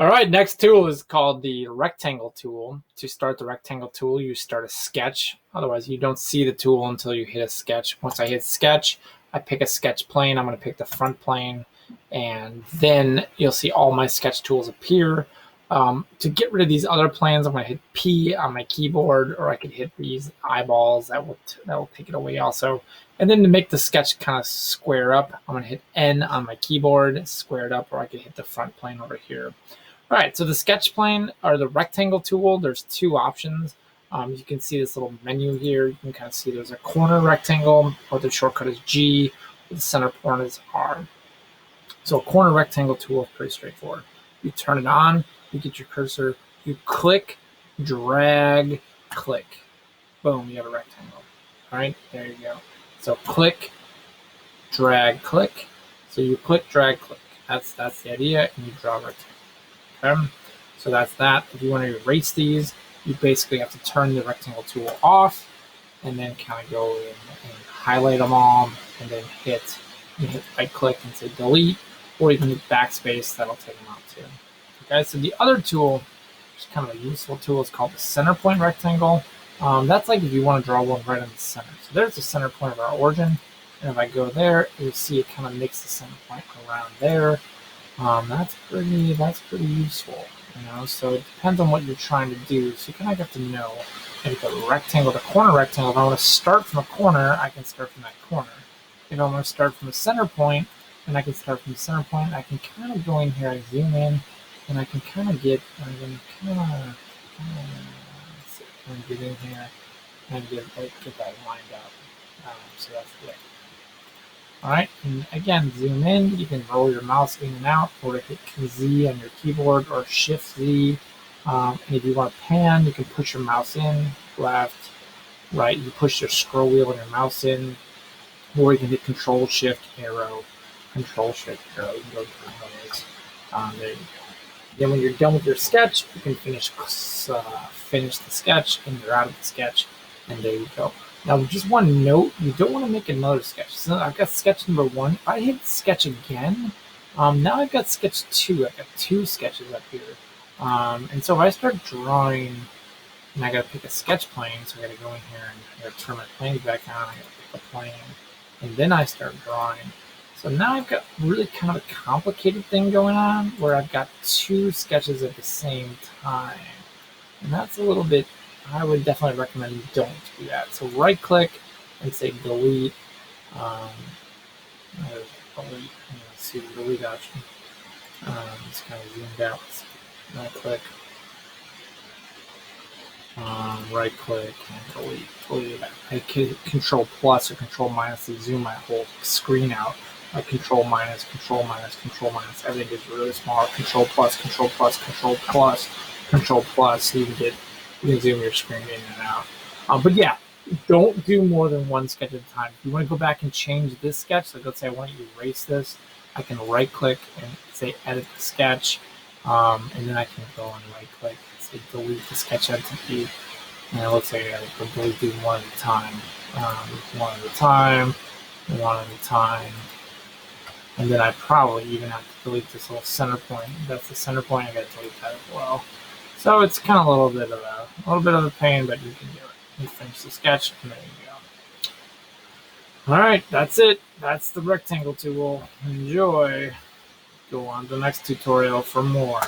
All right, next tool is called the rectangle tool. To start the rectangle tool, you start a sketch. Otherwise, you don't see the tool until you hit a sketch. Once I hit sketch, I pick a sketch plane. I'm going to pick the front plane, and then you'll see all my sketch tools appear. To get rid of these other planes, I'm going to hit P on my keyboard, or I could hit these eyeballs. That will take it away also. And then to make the sketch kind of square up, I'm going to hit N on my keyboard, square it up, or I could hit the front plane over here. All right, so the sketch plane or the rectangle tool, there's two options. You can see this little menu here. You can kind of see there's a corner rectangle, or the shortcut is G, the center point is R. So a corner rectangle tool is pretty straightforward. You turn it on, you get your cursor, you click, drag, click. Boom, you have a rectangle. All right, there you go. So click, drag, click. So you click, drag, click. That's the idea, and you draw a rectangle. So that's that. If you want to erase these, you basically have to turn the rectangle tool off and then kind of go in and highlight them all and then hit right click and say delete, or you can hit backspace, that'll take them out too. Okay, so the other tool, which is kind of a useful tool, is called the center point rectangle. That's like if you want to draw one right in the center. So there's the center point of our origin, and if I go there, you'll see it kind of makes the center point around there. That's pretty useful, so it depends on what you're trying to do. So you kind of have to know, maybe the rectangle, the corner rectangle, if I want to start from a corner, I can start from that corner. If I want to start from the center point, then I can start from the center point. I can kind of go in here, I zoom in, and I can kind of get, get in here and get that lined up. So that's good. All right, and again, zoom in. You can roll your mouse in and out, or hit Z on your keyboard, or Shift Z. And if you want to pan, you can push your mouse in, left, right. You push your scroll wheel and your mouse in, or you can hit Control Shift Arrow, Control Shift Arrow. You can go through those. There you go. Then when you're done with your sketch, you can finish the sketch, and you're out of the sketch, and there you go. Now, just one note, you don't want to make another sketch. So I've got sketch number 1. If I hit sketch again, now I've got sketch 2. I've got 2 sketches up here. And so if I start drawing, and I got to pick a sketch plane, so I got to go in here and I got to turn my planes back on. I got to pick a plane, and then I start drawing. So now I've got really kind of a complicated thing going on where I've got 2 sketches at the same time. And that's a little bit, I would definitely recommend you don't do that. So right click and say delete. Delete. See the delete option. It's kind of zoomed out. Right click. Right click and delete. Delete that. I can Control plus or Control minus to zoom my whole screen out. Like Control minus, Control minus, Control minus. Everything is really small. Control plus, Control plus, Control plus, Control plus. So you can zoom your screen in and out. But yeah, don't do more than one sketch at a time. If you want to go back and change this sketch, like let's say I want you to erase this, I can right click and say edit the sketch. And then I can go and right click and say delete the sketch entity. And let's say I can delete these one at a time. One at a time, one at a time. And then I probably even have to delete this little center point. That's the center point. I got to delete that as well. So it's kind of a little bit of a pain, but you can do it. You finish the sketch, and there you go. All right, that's it. That's the rectangle tool. Enjoy. Go on to the next tutorial for more.